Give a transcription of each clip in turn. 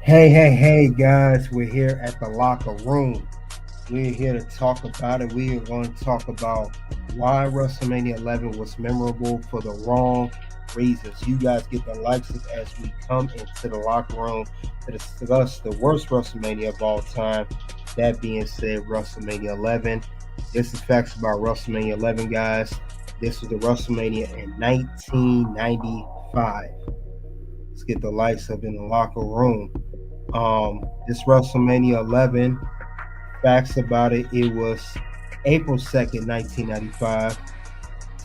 Hey, guys, we're here at the locker room. We're here to talk about it. We are going to talk about why WrestleMania 11 was memorable for the wrong reasons. You guys get the likes as we come into the locker room to discuss the worst WrestleMania of all time. That being said, WrestleMania 11. This is facts about WrestleMania 11, guys. This was the WrestleMania in 1995. Let's get the lights up in the locker room. This WrestleMania 11, facts about it, it was April 2nd, 1995.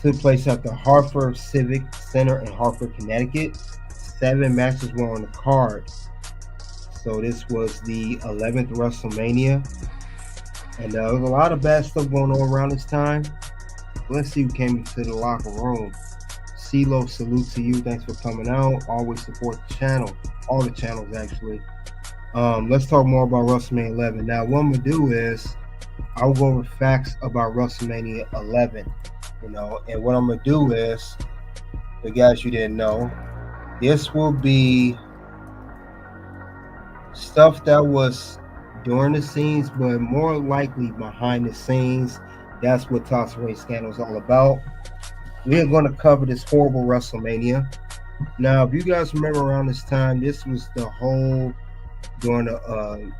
Took place at the Hartford Civic Center in Hartford, Connecticut. 7 matches were on the card. So this was the 11th WrestleMania. And there was a lot of bad stuff going on around this time. Let's see who came into the locker room. CeeLo, salute to you. Thanks for coming out. Always support the channel. All the channels, actually. Let's talk more about WrestleMania 11. Now, what I'm gonna do is I'll go over facts about WrestleMania 11. And what I'm gonna do is, the guys you didn't know, this will be stuff that was during the scenes, but more likely behind the scenes. That's what Toss Ray Scandal is all about. We're going to cover this horrible WrestleMania. Now, if you guys remember around this time, this was the whole during after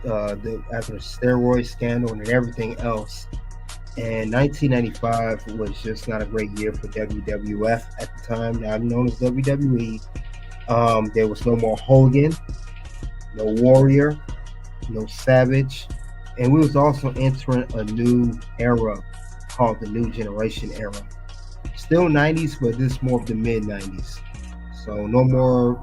the steroid scandal and everything else. And 1995 was just not a great year for WWF at the time, now known as WWE. There was no more Hogan, no Warrior, no Savage, and we was also entering a new era called the New Generation era. Still 90s, but this is more of the mid 90s. So no more.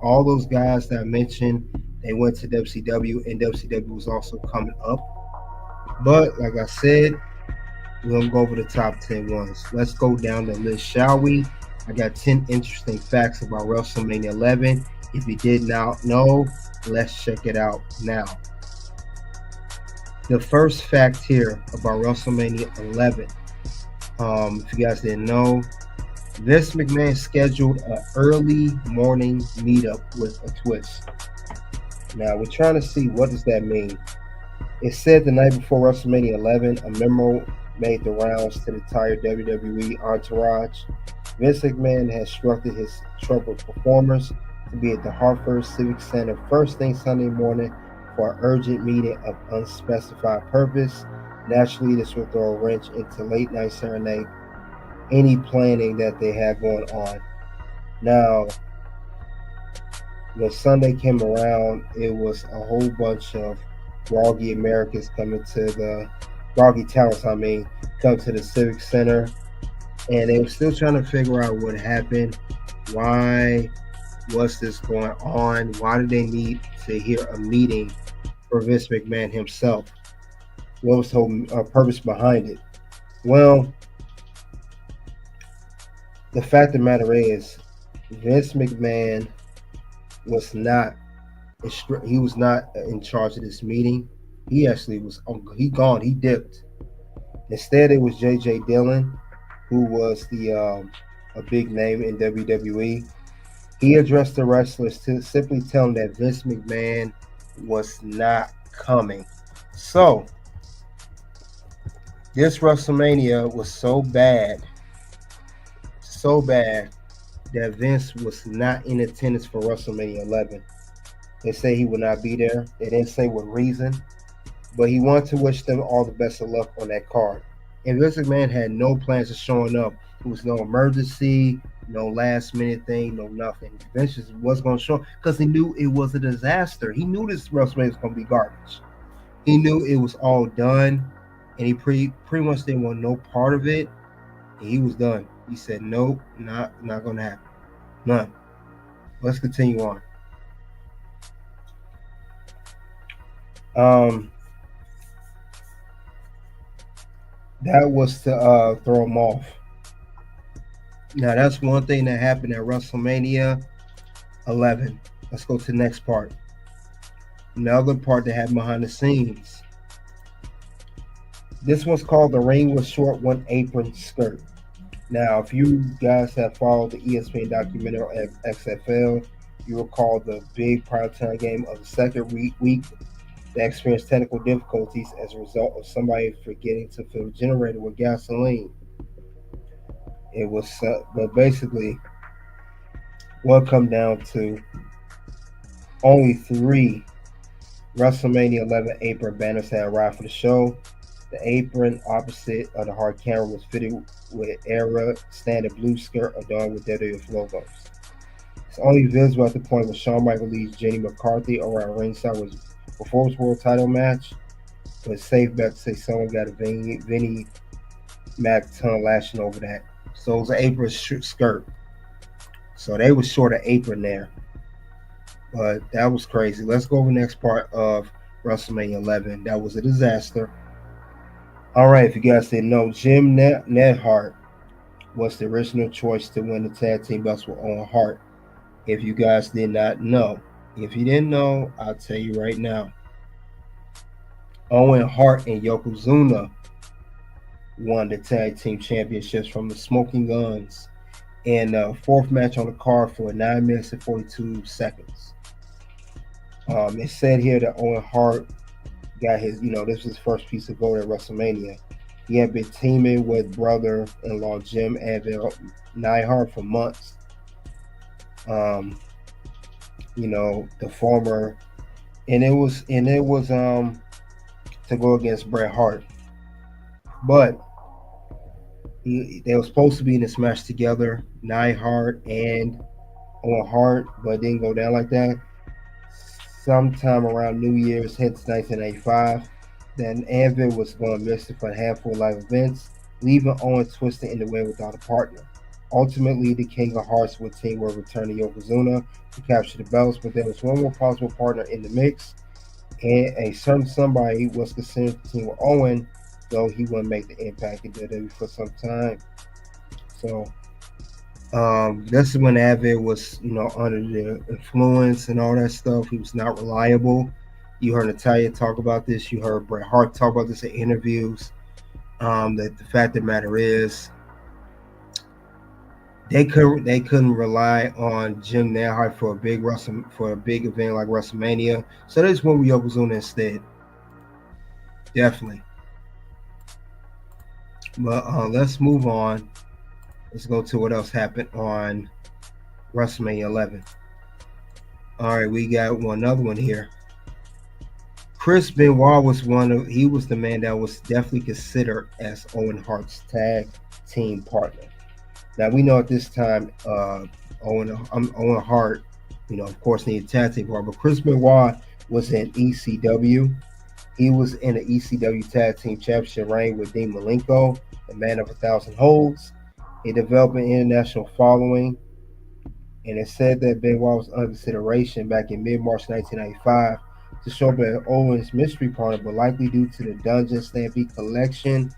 All those guys that I mentioned, they went to WCW, and WCW was also coming up. But like I said, we're gonna go over the top 10 ones. Let's go down the list, shall we? I got 10 interesting facts about WrestleMania 11. If you did not know, let's check it out now. The first fact here about WrestleMania 11. If you guys didn't know, Vince McMahon scheduled an early morning meetup with a twist. Now we're trying to see, what does that mean. It said the night before WrestleMania 11, a memo made the rounds to the entire WWE entourage. Vince McMahon had instructed his troubled performers to be at the Hartford Civic Center first thing Sunday morning for an urgent meeting of unspecified purpose. Naturally, this would throw a wrench into late night serenade, any planning that they had going on. Now, when Sunday came around, it was a whole bunch of groggy Americans coming to the groggy talents, come to the Civic Center, and they were still trying to figure out what happened. Why was this going on? Why did they need to hear a meeting for Vince McMahon himself? What was the whole purpose behind it? Well, the fact of the matter is, Vince McMahon was not in charge of this meeting. He actually was he dipped. Instead, it was J.J. Dillon, who was a big name in WWE. He addressed the wrestlers to simply tell them that Vince McMahon was not coming. So this WrestleMania was so bad that Vince was not in attendance for WrestleMania 11. They say he would not be there. They didn't say what reason, but he wanted to wish them all the best of luck on that card. And Vince McMahon had no plans of showing up. There was no emergency, no last minute thing, no nothing. Vince just was going to show up because he knew it was a disaster. He knew this WrestleMania was going to be garbage. He knew it was all done, and he pretty much didn't want no part of it. And he was done. He said, nope, not going to happen. None. Let's continue on. That was to throw him off. Now, that's one thing that happened at WrestleMania 11. Let's go to the next part. Another part that happened behind the scenes. This one's called The Ring Was Short, One Apron Skirt. Now, if you guys have followed the ESPN documentary XFL, You recall the big primetime game of the second week that experienced technical difficulties as a result of somebody forgetting to fill the generator with gasoline. It was, but basically, what come down to only three WrestleMania 11 apron banners had arrived for the show. The apron opposite of the hard camera was fitted with era standard blue skirt adorned with WWF logos. It's only visible at the point where Shawn Michaels leads Jenny McCarthy around ringside was before his world title match. But it's safe bet to say someone got a Vinnie Mac tongue lashing over that. So it was an apron skirt. So they was short of apron there. But that was crazy. Let's go over the next part of WrestleMania 11. That was a disaster. All right, if you guys didn't know, Jim Neidhart was the original choice to win the tag team belts with Owen Hart. If you guys did not know, if you didn't know, I'll tell you right now. Owen Hart and Yokozuna won the tag team championships from the Smoking Guns in the fourth match on the card for 9 minutes and 42 seconds. It said here that Owen Hart got his, this was his first piece of gold at WrestleMania. He had been teaming with brother-in-law Jim Anvil Neidhart for months. The former, and it was to go against Bret Hart, but they were supposed to be in this match together, Neidhart and Owen Hart, but it didn't go down like that. Sometime around New Year's, hence 1985, then Anvil was going to miss it for a handful of live events, leaving Owen twisted in the way without a partner. Ultimately, the King of Hearts would team with return to Yokozuna to capture the belts, but there was one more possible partner in the mix, and a certain somebody was considered to team with Owen, though he wouldn't make the impact in WWE for some time. So this is when Anvil was, under the influence and all that stuff. He was not reliable. You heard Natalya talk about this. You heard Bret Hart talk about this in interviews. That the fact of the matter is, they couldn't rely on Jim Neidhart for a big event like WrestleMania. So they just went with Yokozuna instead. Definitely. But let's move on. Let's go to what else happened on WrestleMania 11. All right, we got another one here. Chris Benoit was he was the man that was definitely considered as Owen Hart's tag team partner. Now we know at this time, Owen Hart, of course, needed a tag team partner, but Chris Benoit was in ECW. He was in the ECW Tag Team Championship reign with Dean Malenko, the man of 1,000 holds. He developed an international following, and it said that Benoit was under consideration back in mid-March 1995 to show up as Owen's mystery partner, but likely due to the Dungeon Stampede collection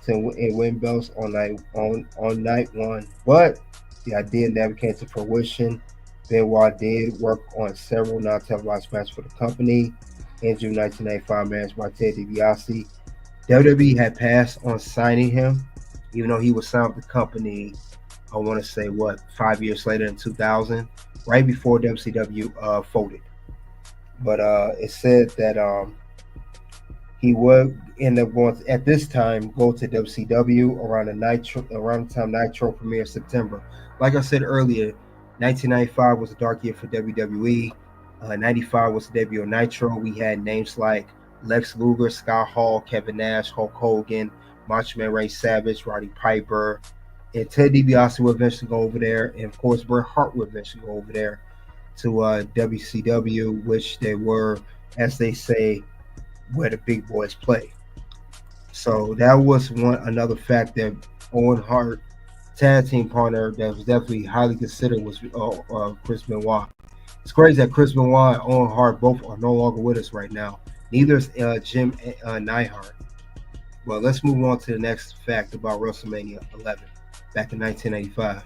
to win belts on night one. But the idea never came to fruition. Benoit did work on several non-televised matches for the company. In June 1995, managed by Ted DiBiase. WWE had passed on signing him, even though he was signed with the company, I want to say, 5 years later in 2000, right before WCW folded. But it said that he would end up going to, at this time, go to WCW around the time Nitro premiered September. Like I said earlier, 1995 was a dark year for WWE. 95 was the debut of Nitro. We had names like Lex Luger, Scott Hall, Kevin Nash, Hulk Hogan, Macho Man Ray Savage, Roddy Piper, and Ted DiBiase would eventually go over there, and of course Bret Hart would eventually go over there to WCW, which they were, as they say, where the big boys play. So that was another fact that Owen Hart tag team partner that was definitely highly considered was Chris Benoit. It's crazy that Chris Benoit and Owen Hart both are no longer with us right now. Neither is Jim Neidhart. Well, let's move on to the next fact about WrestleMania 11 back in 1985.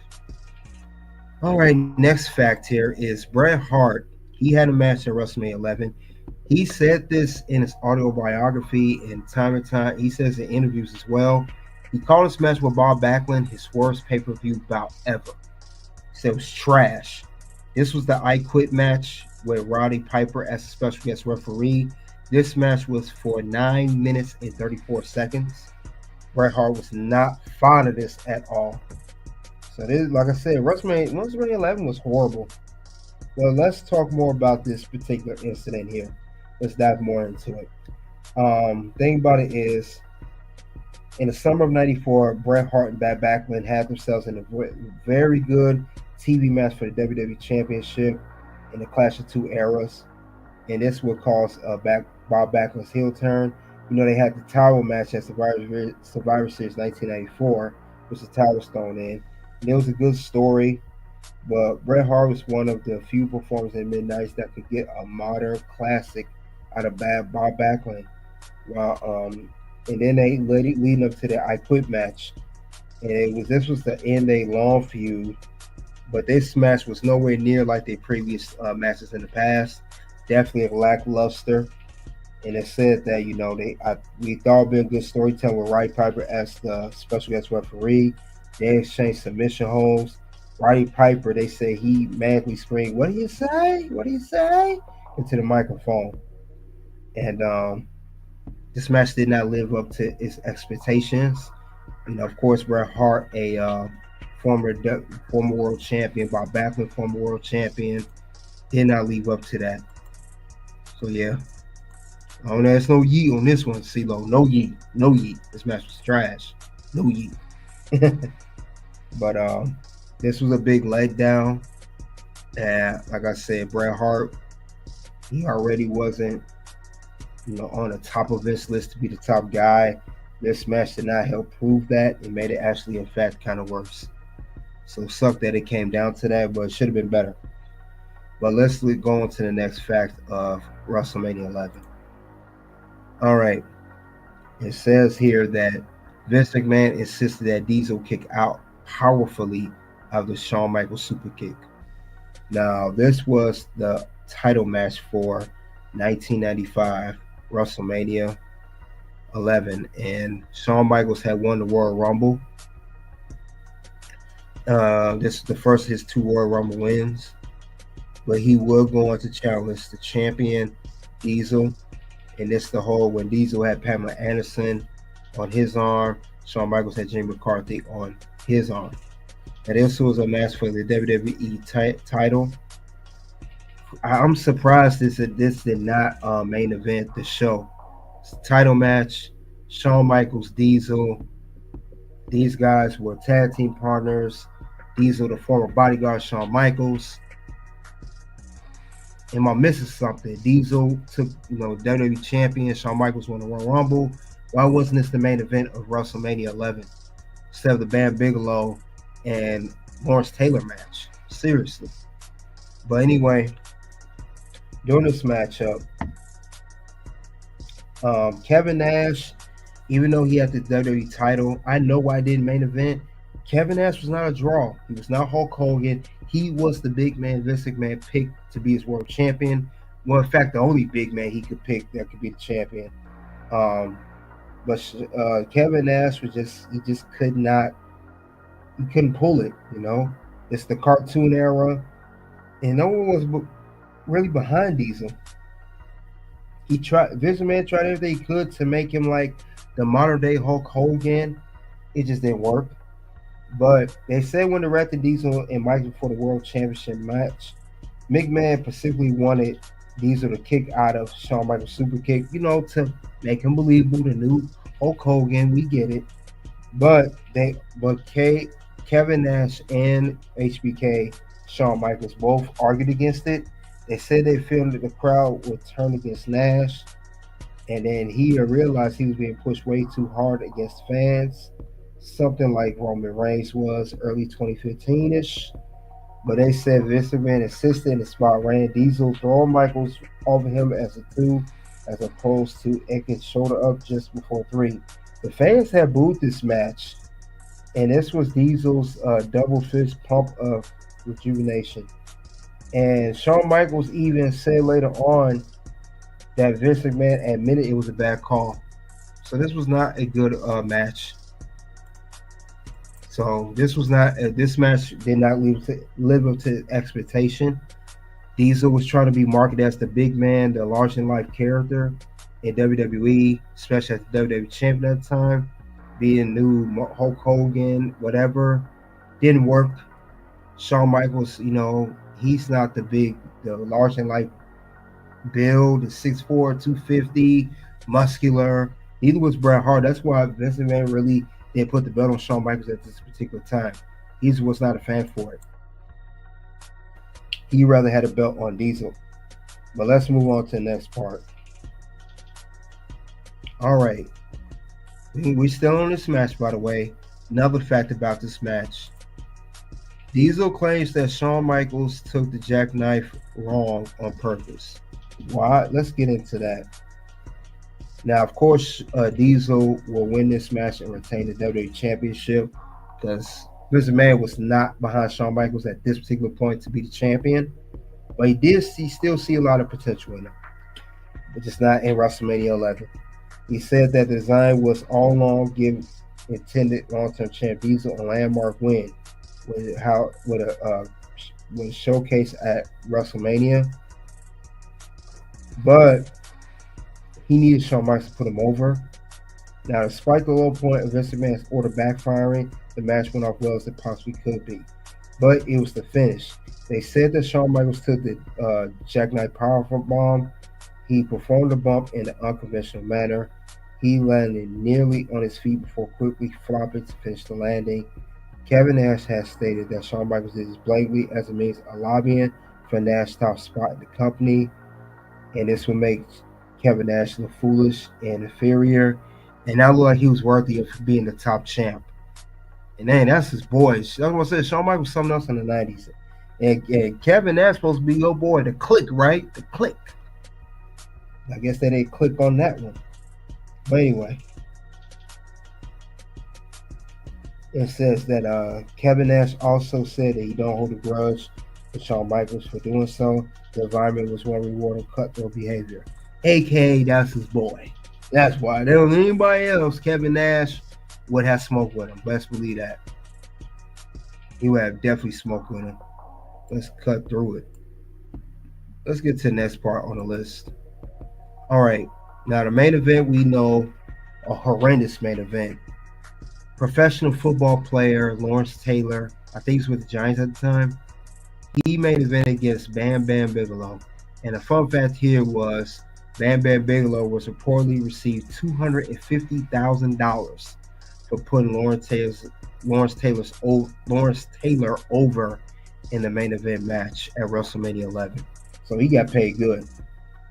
All right, next fact here is Bret Hart. He had a match at WrestleMania 11. He said this in his autobiography and time, he says in interviews as well. He called this match with Bob Backlund his worst pay-per-view bout ever. He said it was trash. This was the I Quit match with Roddy Piper as a special guest referee. This match was for 9 minutes and 34 seconds. Bret Hart was not fond of this at all. So this, like I said, WrestleMania 11 was horrible. Well, let's talk more about this particular incident here. Let's dive more into it. Thing about it is, in the summer of '94, Bret Hart and Bob Backlund had themselves in a very good TV match for the WWE Championship in the Clash of Two Eras, and this would cause Bob Backlund's heel turn. You know, they had the towel match at Survivor Series 1994, which the towel was thrown in. And it was a good story, but Bret Hart was one of the few performers in the mid-90s that could get a modern classic out of Bob Backlund. Well, and then they leading up to the I Quit match, and this was to end a long feud. But this match was nowhere near like their previous matches in the past. Definitely lackluster. And it said that we thought it'd been good storytelling with Roddy Piper as the special guest referee. They exchanged submission holds. Roddy Piper, they say he madly screamed, "What do you say? What do you say?" into the microphone. And this match did not live up to its expectations. Of course, Bret Hart, a former world champion, Bob Backlund, former world champion, did not live up to that. So yeah. Oh, there's no yeet on this one, CeeLo. No yeet. No yeet. This match was trash. No yeet. But this was a big letdown. And like I said, Bret Hart, he already wasn't, on the top of this list to be the top guy. This match did not help prove that. It made it actually, in fact, kind of worse. So it sucked that it came down to that, but it should have been better. But let's go on to the next fact of WrestleMania 11. All right. It says here that Vince McMahon insisted that Diesel kick out powerfully of the Shawn Michaels super kick. Now, this was the title match for 1995 WrestleMania 11, and Shawn Michaels had won the Royal Rumble. This is the first of his 2 Royal Rumble wins, but he will go on to challenge the champion Diesel. And this the whole when Diesel had Pamela Anderson on his arm, Shawn Michaels had Jimmy McCarthy on his arm. And this was a match for the WWE title. I'm surprised this did not main event the show. It's a title match. Shawn Michaels, Diesel. These guys were tag team partners. Diesel, the former bodyguard, Shawn Michaels. Am I missing something? Diesel took, WWE champion. Shawn Michaels won the Royal Rumble. Why wasn't this the main event of WrestleMania 11 instead of the Bam Bigelow and Lawrence Taylor match? Seriously. But anyway, during this matchup, Kevin Nash, even though he had the WWE title, I know why I didn't main event. Kevin Nash was not a draw. He was not Hulk Hogan. He was the big man Vince McMahon picked to be his world champion. Well, in fact, the only big man he could pick that could be the champion. But Kevin Nash he couldn't pull it. It's the cartoon era, and no one was really behind Diesel. Vince McMahon tried everything he could to make him like the modern day Hulk Hogan. It just didn't work. But they said when directing Diesel and Michaels for the World Championship match, McMahon specifically wanted Diesel to kick out of Shawn Michaels' super kick, to make him believable, the new Hulk Hogan. We get it. But Kevin Nash and HBK, Shawn Michaels, both argued against it. They said they felt that the crowd would turn against Nash, and then he realized he was being pushed way too hard against fans. Something like Roman Reigns was early 2015-ish. But they said Vince McMahon insisted in the spot ran Diesel, throwing Michaels over him as a 2, as opposed to Eck's shoulder up just before 3. The fans had booed this match, and this was Diesel's double fist pump of rejuvenation. And Shawn Michaels even said later on that Vince McMahon admitted it was a bad call. So this was not a good match. So this was not this match did not live up to expectation. Diesel was trying to be marketed as the big man, the large in life character in WWE, especially as the WWE champion at the time, being new Hulk Hogan, whatever. Didn't work. Shawn Michaels, he's not the large in life build, the 6'4", 250, muscular. Neither was Bret Hart. That's why Vince McMahon really didn't put the belt on Shawn Michaels at this particular time. He was not a fan for it. He rather had a belt on Diesel. But let's move on to the next part. All right. We're still on this match, by the way. Another fact about this match. Diesel claims that Shawn Michaels took the jackknife wrong on purpose. Why? Let's get into that. Now, of course, Diesel will win this match and retain the WWE Championship because Vince McMahon was not behind Shawn Michaels at this particular point to be the champion. But he still see a lot of potential in him, but just not in WrestleMania 11. He said that the design was all along give intended long-term champ Diesel a landmark win with a showcase at WrestleMania, but he needed Shawn Michaels to put him over. Now, despite the low point of Vince McMahon's order backfiring, the match went off well as it possibly could be, but it was the finish. They said that Shawn Michaels took the jackknife powerbomb. He performed the bump in an unconventional manner. He landed nearly on his feet before quickly flopping to finish the landing. Kevin Nash has stated that Shawn Michaels did this blatantly as a means of lobbying for Nash's top spot in the company, and this would make Kevin Nash look foolish and inferior, and not look like he was worthy of being the top champ. And then that's his boys. That's what I said. Shawn Michaels was something else in the 90s. And Kevin Nash supposed to be your boy, the Click, right? The Click. I guess they didn't click on that one. But anyway, it says that Kevin Nash also said that he don't hold a grudge for Shawn Michaels for doing so. The environment was one rewarding cutthroat behavior. AKA, that's his boy. That's why. There was anybody else, Kevin Nash would have smoked with him. Best believe that. He would have definitely smoked with him. Let's cut through it. Let's get to the next part on the list. All right. Now, the main event, we know a horrendous main event. Professional football player Lawrence Taylor, I think he's with the Giants at the time, he main event against Bam Bam Bigelow. And the fun fact here was Bam Bam Bigelow was reportedly received $250,000 for putting Lawrence Taylor over in the main event match at WrestleMania 11. So he got paid good.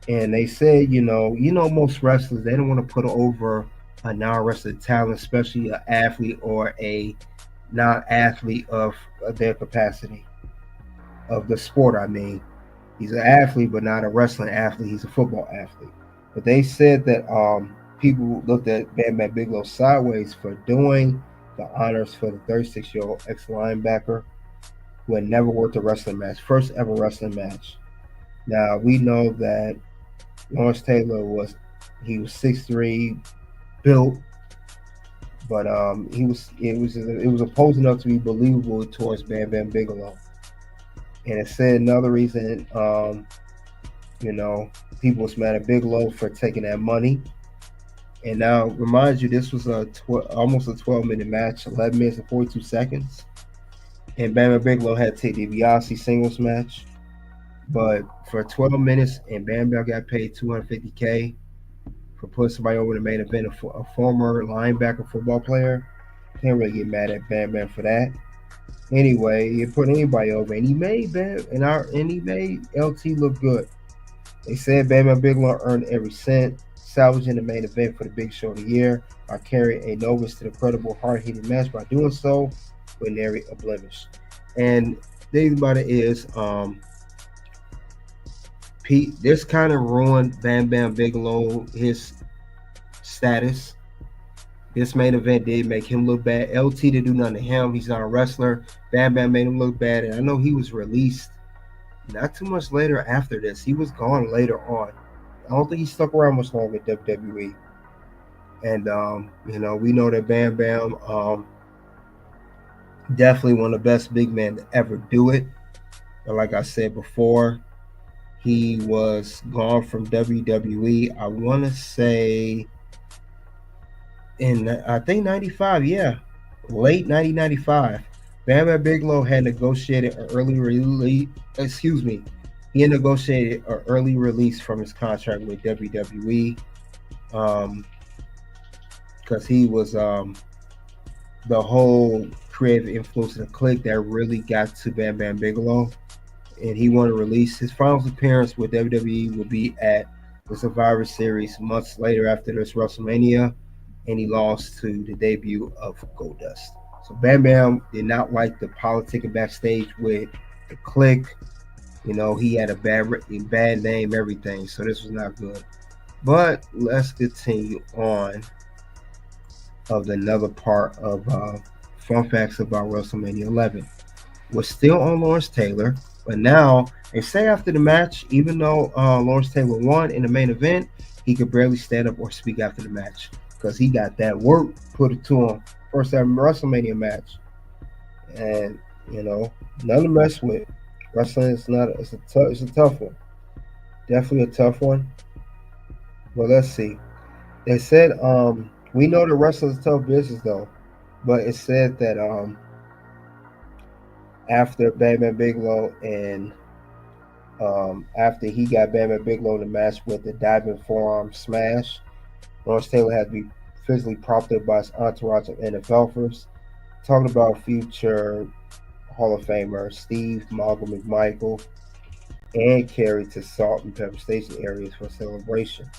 And they said, most wrestlers, they don't want to put over a non-wrestling talent, especially an athlete or a non-athlete of their capacity of the sport. I mean, he's an athlete, but not a wrestling athlete. He's a football athlete. But they said that people looked at Bam Bam Bigelow sideways for doing the honors for the 36-year-old ex-linebacker who had never worked a wrestling match, first ever wrestling match. Now, we know that Lawrence Taylor was 6'3", built, but it was opposed enough to be believable towards Bam Bam Bigelow. And it said another reason, people was mad at Bigelow for taking that money. And now, remind you, this was almost a 12-minute match, 11 minutes and 42 seconds. And Bam Bam Bigelow had to take the Beyonce singles match. But for 12 minutes, and Bam Bam got paid $250K for putting somebody over the main event, a former linebacker football player. Can't really get mad at Bam Bam for that. Anyway, he put anybody over, and he made LT look good. They said Bam Bam Bigelow earned every cent, salvaging the main event for the big show of the year by carrying a novice to the credible, hard-hitting match. By doing so, with nary a blemish. And the thing about it is, this kind of ruined Bam Bam Bigelow, his status. This main event did make him look bad. LT didn't do nothing to him. He's not a wrestler. Bam Bam made him look bad. And I know he was released not too much later after this. He was gone later on. I don't think he stuck around much longer at WWE. And, we know that Bam Bam Definitely one of the best big men to ever do it. But like I said before, he was gone from WWE. I want to say in I think 95, yeah, late 1995. Bam Bam Bigelow had negotiated an early release. Excuse me, he had negotiated an early release from his contract with WWE um, because he was the whole creative influence of the clique that really got to Bam Bam Bigelow, and he wanted to release. His final appearance with WWE would be at the Survivor Series months later after this WrestleMania, and he lost to the debut of Goldust. So Bam Bam did not like the politicking backstage with the clique. You know, he had a bad name, everything. So this was not good. But let's continue on of another part of fun facts about WrestleMania 11. Was still on Lawrence Taylor, but now they say after the match, even though Lawrence Taylor won in the main event, he could barely stand up or speak after the match because he got that work put it to him first ever WrestleMania match, and you know, nothing to mess with. Wrestling is not it's a tough one, definitely a tough one. But let's see. They said we know the wrestling's a tough business though, but it said that after Bam Bam Bigelow and after he got Bam Bam Bigelow in the match with the diving forearm smash, Lawrence Taylor had to be physically propped up by his entourage of NFLers. Talking about future Hall of Famer Steve Mogul McMichael and carried to Salt and Pepper Station areas for celebration.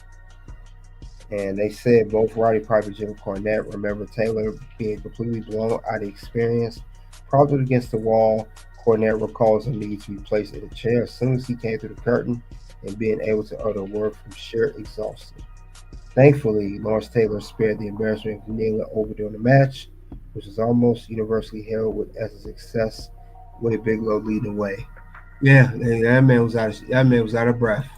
And they said both Roddy Piper and Jim Cornette remember Taylor being completely blown out of the experience. Propped against the wall, Cornette recalls a need to be placed in a chair as soon as he came through the curtain and being able to utter a word from sheer exhaustion. Thankfully, Lawrence Taylor spared the embarrassment of kneeling over during the match, which was almost universally hailed with as a success, with Bigelow leading the way. Yeah, that man was out of breath.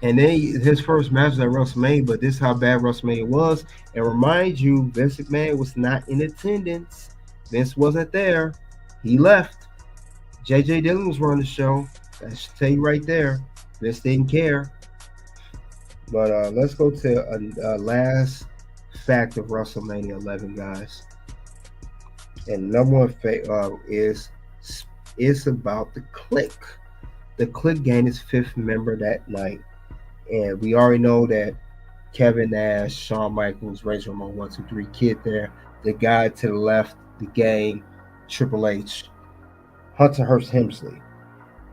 And then his first match was at WrestleMania, but this is how bad WrestleMania was. And remind you, Vince McMahon was not in attendance. Vince wasn't there. He left. JJ Dillon was running the show. That should tell you right there. Vince didn't care. But let's go to a last fact of WrestleMania 11, guys. And number one is it's about the Click. The Click gained its fifth member that night, and we already know that Kevin Nash, Shawn Michaels, Razor Ramon, 1, 2, 3 Kid there. The guy to the left, the gang, Triple H, Hunter Hearst Helmsley.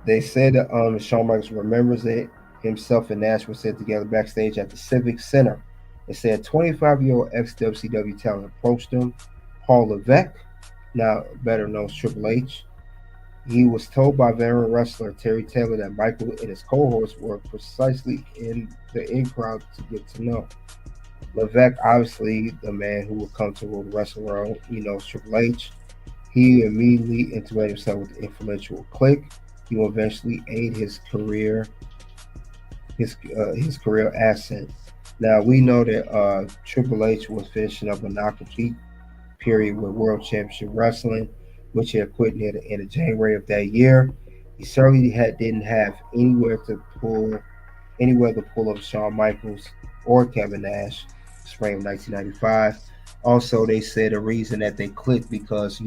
They said that Shawn Michaels remembers it. Himself and Nash were sitting together backstage at the Civic Center. They said 25-year-old ex-WCW talent approached him, Paul Levesque, now better known as Triple H. He was told by veteran wrestler Terry Taylor that Michael and his cohorts were precisely in the in-crowd to get to know. Levesque, obviously the man who would come to rule the wrestling world, Triple H. He immediately integrated himself with the influential Clique. He will eventually aid his career ascent. Now we know that Triple H was finishing up a non-complete period with World Championship Wrestling, which he had quit near the end of January of that year. He certainly didn't have anywhere to pull up Shawn Michaels or Kevin Nash, spring of 1995. Also, they said a reason that they clicked because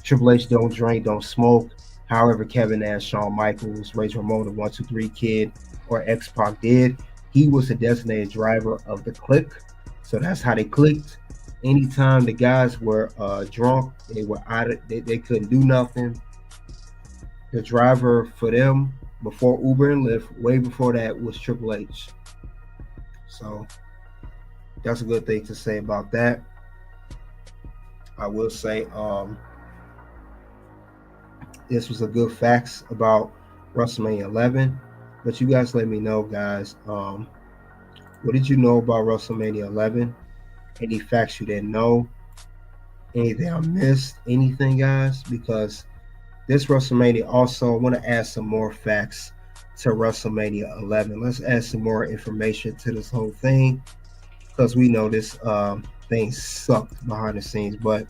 Triple H don't drink, don't smoke. However, Kevin Nash, Shawn Michaels, Razor Ramon, the 1, 2, 3 Kid, or X Pac did. He was the designated driver of the clique, so that's how they clicked. Anytime the guys were drunk, they were out of, they couldn't do nothing. The driver for them before Uber and Lyft, way before that, was Triple H. So that's a good thing to say about that. I will say this was a good facts about WrestleMania 11. But you guys let me know, guys. What did you know about WrestleMania 11? Any facts you didn't know? Anything I missed? Anything, guys? Because this WrestleMania also, I want to add some more facts to WrestleMania 11. Let's add some more information to this whole thing because we know this thing sucked behind the scenes. But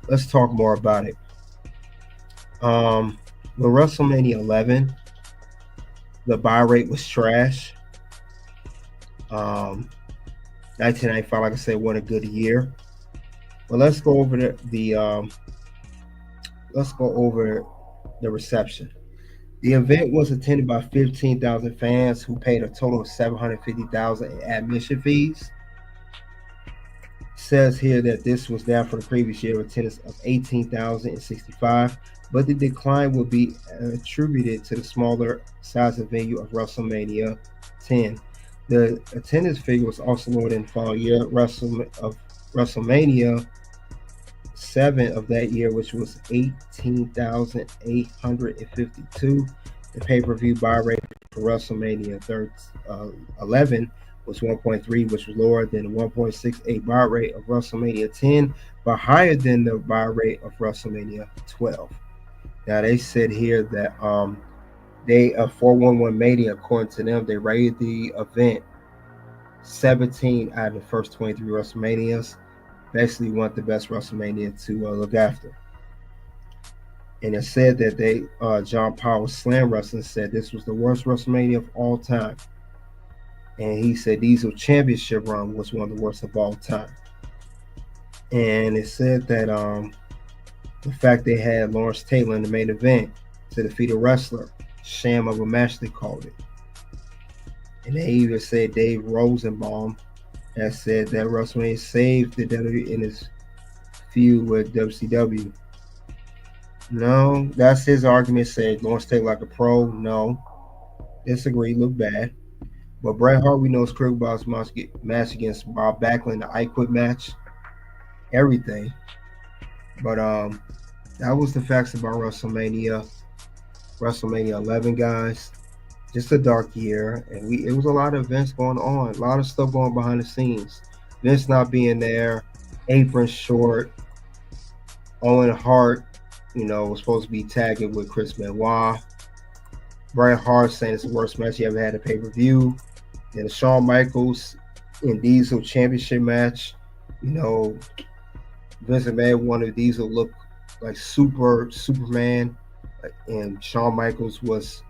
let's talk more about it. With WrestleMania 11, the buy rate was trash. 1995, like I said, what a good year. But let's go over the reception. The event was attended by 15,000 fans who paid a total of $750,000 in admission fees. Says here that this was down from the previous year attendance of 18,065, but the decline will be attributed to the smaller size of venue of WrestleMania 10. The attendance figure was also lower than the following year WrestleMania 7 of that year, which was 18,852. The pay-per-view buy rate for WrestleMania 11 was 1.3, which was lower than the 1.68 buy rate of WrestleMania 10, but higher than the buy rate of WrestleMania 12. Now they said here that they 411 Mania, according to them, they rated the event 17 out of the first 23 WrestleManias. Basically want the best WrestleMania to look after. And it said that John Powell Slam Wrestling said this was the worst WrestleMania of all time. And he said Diesel Championship run was one of the worst of all time. And it said that the fact they had Lawrence Taylor in the main event to defeat a wrestler, sham of a match they called it. And they even said Dave Rosenbaum has said that WrestleMania saved the WWE in his feud with WCW. No, that's his argument. Said Lawrence Taylor like a pro. No, disagree. Look bad. But Bret Hart, we know his career about his match against Bob Backlund, the I Quit match, everything. But that was the facts about WrestleMania 11, guys. Just a dark year, and it was a lot of events going on, a lot of stuff going behind the scenes. Vince not being there, apron short. Owen Hart, was supposed to be tagging with Chris Benoit. Bret Hart saying it's the worst match he ever had at pay-per-view. Then the Shawn Michaels and Diesel championship match. Vince McMahon wanted Diesel to look like Superman, and Shawn Michaels was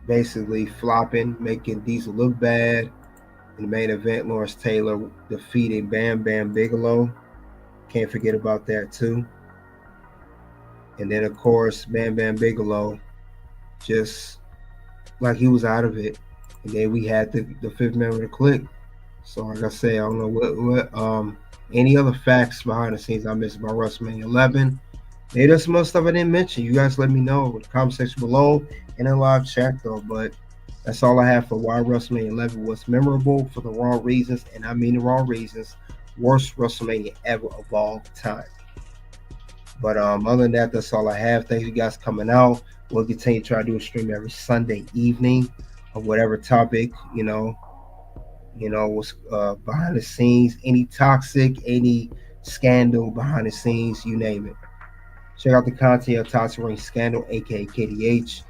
basically flopping, making Diesel look bad. In the main event, Lawrence Taylor defeated Bam Bam Bigelow. Can't forget about that too. And then of course, Bam Bam Bigelow just like he was out of it. And then we had the fifth member of the Clique. So like I say, I don't know what any other facts behind the scenes I missed about WrestleMania 11. Maybe there's some other stuff I didn't mention. You guys let me know in the comment section below and in live chat though. But that's all I have for why WrestleMania 11 was memorable for the wrong reasons, and I mean the wrong reasons. Worst WrestleMania ever of all time. But other than that, that's all I have. Thank you guys coming out. We'll continue to try to do a stream every Sunday evening of whatever topic, what's behind the scenes, any toxic, any scandal behind the scenes, you name it. Check out the content of Toxic Ring Scandal, aka KDH.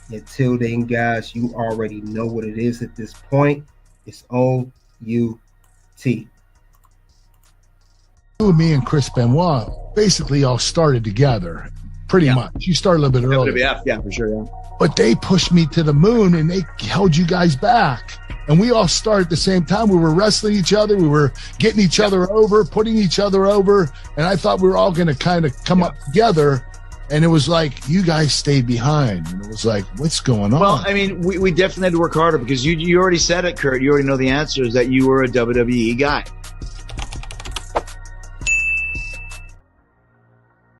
Until then, guys, you already know what it is at this point. It's O-U-T. Me and Chris Benoit basically all started together, pretty much. You started a little bit earlier. Yeah, for sure, yeah. But they pushed me to the moon, and they held you guys back. And we all started at the same time. We were wrestling each other. We were getting each other over, putting each other over. And I thought we were all going to kind of come up together. And it was like, you guys stayed behind. And it was like, what's going on? Well, I mean, we definitely had to work harder because you already said it, Kurt. You already know the answer is that you were a WWE guy.